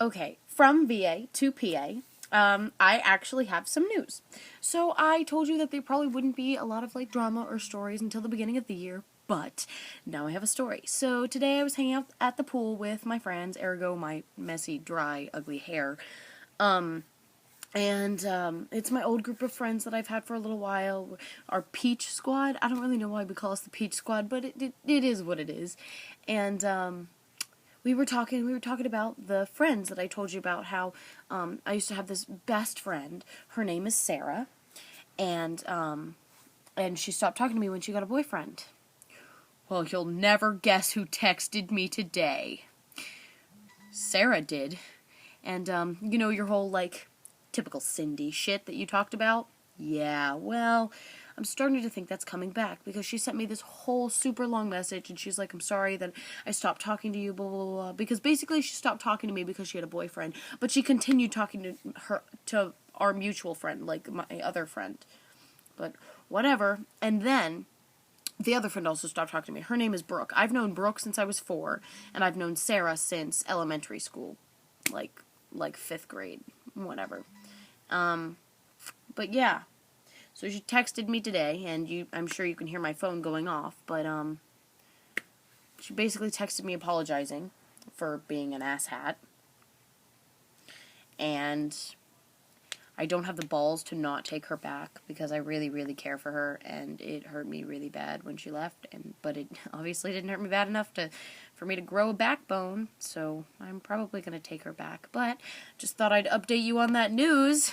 Okay, from VA to PA, I actually have some news. So I told you that there probably wouldn't be a lot of like drama or stories until the beginning of the year, but now I have a story. So today I was hanging out at the pool with my friends, ergo my messy, dry, ugly hair. And it's my old group of friends that I've had for a little while. Our Peach Squad. I don't really know why we call us the Peach Squad, but it is what it is. And we were talking about the friends that I told you about, how I used to have this best friend. Her name is Sarah, and she stopped talking to me when she got a boyfriend. Well, you'll never guess who texted me today. Sarah did. And you know your whole like typical Cindy shit that you talked about? Yeah, well, I'm starting to think that's coming back because she sent me this whole super long message and she's like, I'm sorry that I stopped talking to you, blah, blah, blah. Because basically she stopped talking to me because she had a boyfriend, but she continued talking to our mutual friend, like my other friend. But whatever. And then the other friend also stopped talking to me. Her name is Brooke. I've known Brooke since I was 4, and I've known Sarah since elementary school, like 5th grade, whatever. But yeah, so she texted me today, and I'm sure you can hear my phone going off, but she basically texted me apologizing for being an asshat, and I don't have the balls to not take her back because I really, really care for her, and it hurt me really bad when she left, but it obviously didn't hurt me bad enough for me to grow a backbone, so I'm probably going to take her back, but just thought I'd update you on that news.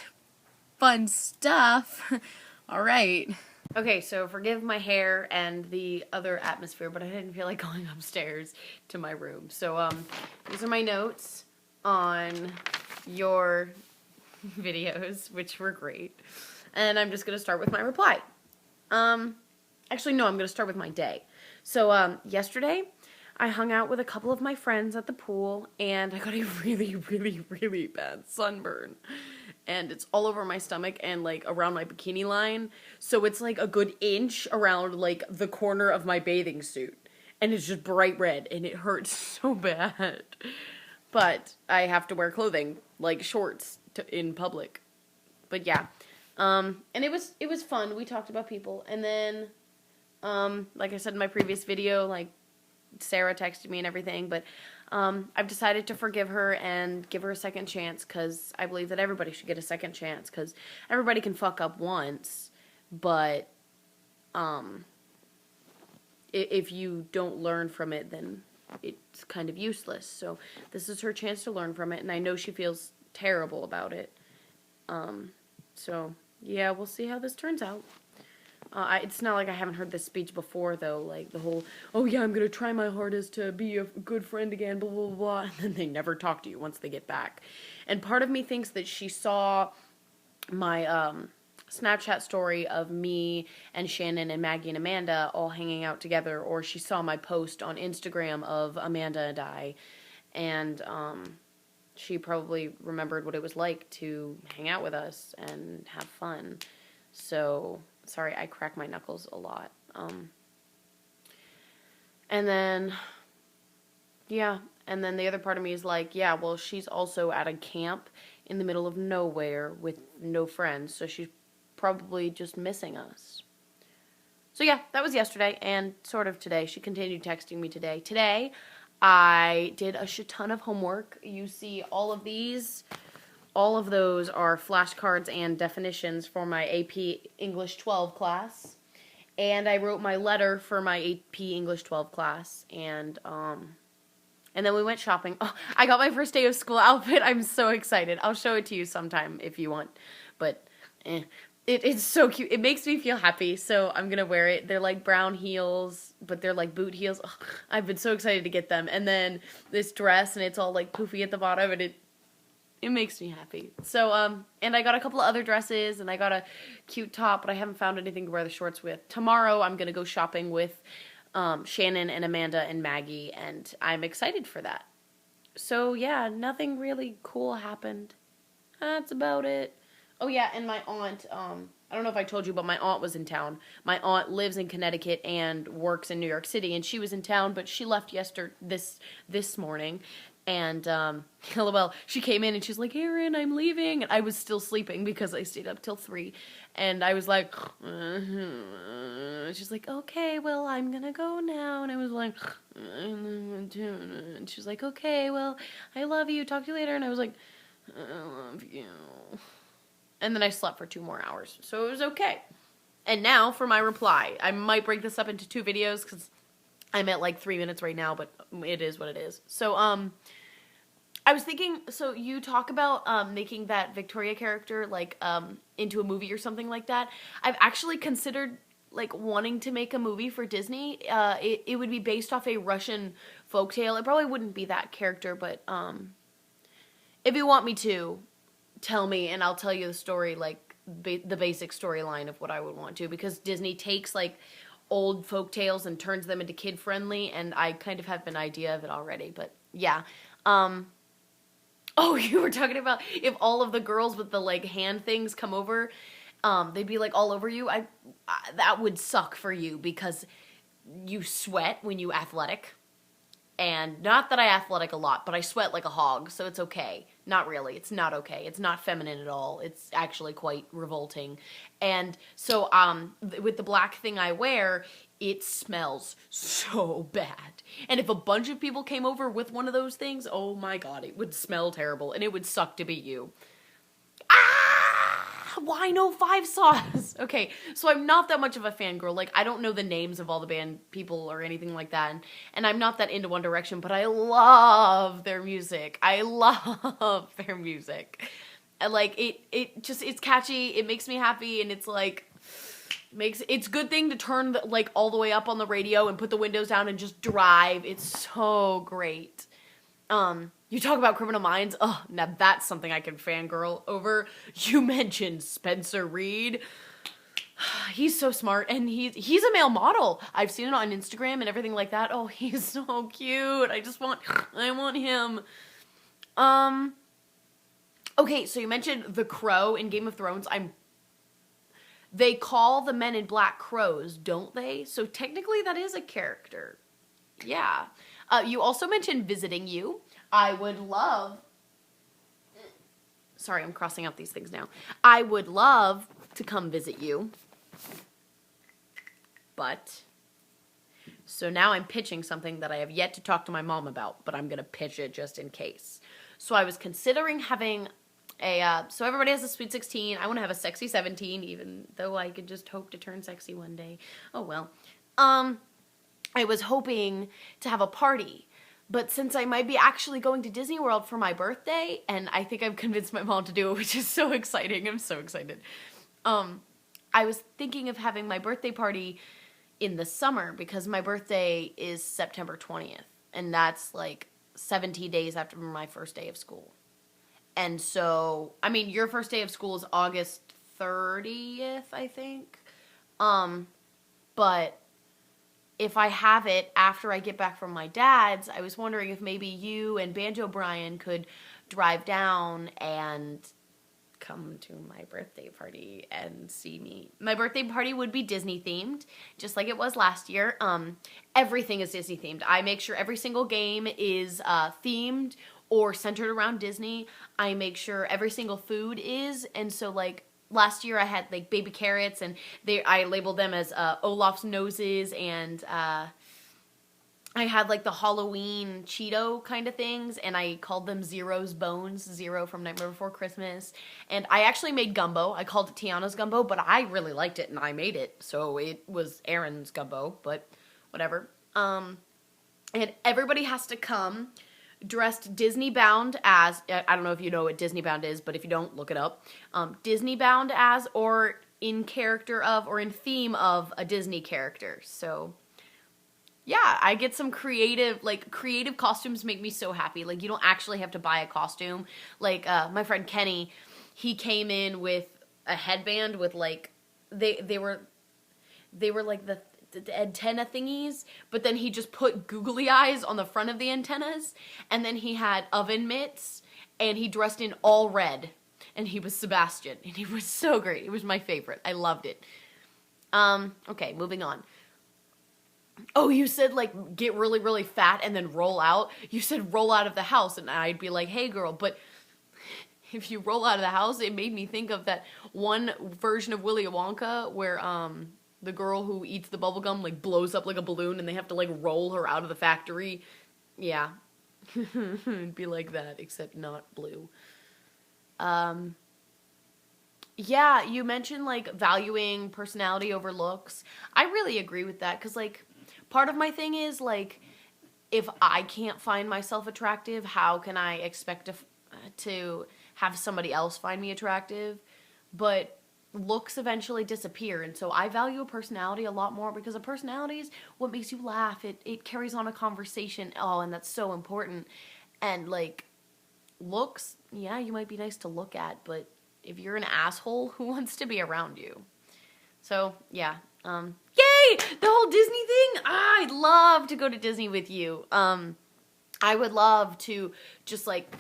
Fun stuff. All right. Okay, so forgive my hair and the other atmosphere, but I didn't feel like going upstairs to my room. So, these are my notes on your videos, which were great. And I'm just going to start with my reply. Actually, no, I'm going to start with my day. So, yesterday, I hung out with a couple of my friends at the pool, and I got a really, really, really bad sunburn. And it's all over my stomach and, like, around my bikini line. So it's, like, a good inch around, like, the corner of my bathing suit. And it's just bright red, and it hurts so bad. But I have to wear clothing, like shorts, in public. But yeah. And it was fun. We talked about people. And then, like I said in my previous video, like, Sarah texted me and everything, but I've decided to forgive her and give her a second chance because I believe that everybody should get a second chance because everybody can fuck up once, but if you don't learn from it, then it's kind of useless. So this is her chance to learn from it, and I know she feels terrible about it. So yeah, we'll see how this turns out. It's not like I haven't heard this speech before, though, like the whole, oh yeah, I'm gonna try my hardest to be a good friend again, blah, blah, blah, and then they never talk to you once they get back. And part of me thinks that she saw my, Snapchat story of me and Shannon and Maggie and Amanda all hanging out together, or she saw my post on Instagram of Amanda and I, and, she probably remembered what it was like to hang out with us and have fun. So, sorry, I crack my knuckles a lot. And then, yeah, and then the other part of me is like, yeah, well, she's also at a camp in the middle of nowhere with no friends, so she's probably just missing us. So yeah, that was yesterday, and sort of today. She continued texting me today. Today, I did a shit ton of homework. You see all of these. All of those are flashcards and definitions for my AP English 12 class. And I wrote my letter for my AP English 12 class. And then we went shopping. Oh, I got my first day of school outfit. I'm so excited. I'll show it to you sometime if you want. But it's so cute. It makes me feel happy, so I'm going to wear it. They're like brown heels, but they're like boot heels. Oh, I've been so excited to get them. And then this dress, and it's all like poofy at the bottom, and it makes me happy. So, and I got a couple of other dresses, and I got a cute top, but I haven't found anything to wear the shorts with. Tomorrow, I'm going to go shopping with Shannon and Amanda and Maggie, and I'm excited for that. So, yeah, nothing really cool happened. That's about it. Oh, yeah, and my aunt, I don't know if I told you, but my aunt was in town. My aunt lives in Connecticut and works in New York City, and she was in town, but she left this morning. And, LOL, she came in and she's like, Aaron, I'm leaving. And I was still sleeping because I stayed up till 3. And I was like, she's like, okay, well, I'm gonna go now. And I was like, and she's like, okay, well, I love you. Talk to you later. And I was like, I love you. And then I slept for 2 more hours. So it was okay. And now for my reply. I might break this up into 2 videos because I'm at like 3 minutes right now, but it is what it is. So, I was thinking, so you talk about making that Victoria character like into a movie or something like that. I've actually considered like wanting to make a movie for Disney. It would be based off a Russian folktale. It probably wouldn't be that character, but if you want me to, tell me and I'll tell you the story, like the basic storyline of what I would want to, because Disney takes like old folk tales and turns them into kid friendly, and I kind of have an idea of it already. But yeah. Oh, you were talking about if all of the girls with the like hand things come over, they'd be like all over you. I that would suck for you because you sweat when you athletic. And not that I athletic a lot, but I sweat like a hog, so it's okay. Not really. It's not okay. It's not feminine at all. It's actually quite revolting. And so with the black thing I wear, it smells so bad. And if a bunch of people came over with one of those things, oh my god, it would smell terrible, and it would suck to be you. Why no 5 sauce? Okay, so I'm not that much of a fangirl. Like, I don't know the names of all the band people or anything like that. And I'm not that into One Direction, but I love their music. I love their music. And, like, it's catchy. It makes me happy. And it's, like, it's a good thing to turn, like, all the way up on the radio and put the windows down and just drive. It's so great. You talk about Criminal Minds. Oh, now that's something I can fangirl over. You mentioned Spencer Reid. He's so smart, and he's a male model. I've seen it on Instagram and everything like that. Oh, he's so cute. I want him. Okay, so you mentioned the crow in Game of Thrones. They call the men in black crows, don't they? So technically that is a character. Yeah. You also mentioned Visiting You. I would love... Sorry, I'm crossing out these things now. I would love to come visit you. But... So now I'm pitching something that I have yet to talk to my mom about, but I'm going to pitch it just in case. So I was considering having so everybody has a sweet 16. I want to have a sexy 17, even though I could just hope to turn sexy one day. Oh well. I was hoping to have a party. But since I might be actually going to Disney World for my birthday, and I think I've convinced my mom to do it, which is so exciting. I'm so excited. I was thinking of having my birthday party in the summer because my birthday is September 20th. And that's like 17 days after my first day of school. And so, I mean, your first day of school is August 30th, I think. But if I have it after I get back from my dad's, I was wondering if maybe you and Banjo Brian could drive down and come to my birthday party and see me. My birthday party would be Disney themed, just like it was last year. Everything is Disney themed. I make sure every single game is themed or centered around Disney. I make sure every single food is, and so like last year I had like baby carrots, and I labeled them as Olaf's noses, and I had like the Halloween Cheeto kind of things, and I called them Zero's Bones, Zero from Nightmare Before Christmas. And I actually made gumbo. I called it Tiana's gumbo, but I really liked it and I made it, so it was Aaron's gumbo, but whatever. And everybody has to come dressed Disney bound as, I don't know if you know what Disney bound is, but if you don't, look it up. Disney bound as, or in character of, or in theme of a Disney character. So yeah, I get some creative costumes make me so happy. Like, you don't actually have to buy a costume. Like, my friend Kenny, he came in with a headband with like, they were like the antenna thingies, but then he just put googly eyes on the front of the antennas, and then he had oven mitts, and he dressed in all red, and he was Sebastian, and he was so great. It was my favorite. I loved it. Okay, moving on. Oh, you said like get really, really fat and then roll out. You said roll out of the house, and I'd be like, hey girl, but if you roll out of the house, it made me think of that one version of Willy Wonka where the girl who eats the bubble gum like blows up like a balloon and they have to like roll her out of the factory. Yeah. It'd be like that, except not blue. Yeah, you mentioned like valuing personality over looks. I really agree with that because like part of my thing is like if I can't find myself attractive, how can I expect to have somebody else find me attractive? But looks eventually disappear, and so I value a personality a lot more because a personality is what makes you laugh. It carries on a conversation. Oh, and that's so important. And like looks, yeah, you might be nice to look at, but if you're an asshole, who wants to be around you? So yeah, yay! The whole Disney thing. I'd love to go to Disney with you. I would love to just like,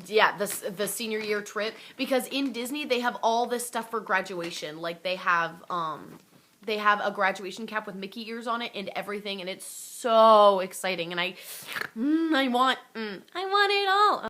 yeah, the senior year trip because in Disney they have all this stuff for graduation. Like they have a graduation cap with Mickey ears on it and everything, and it's so exciting. And I want it all.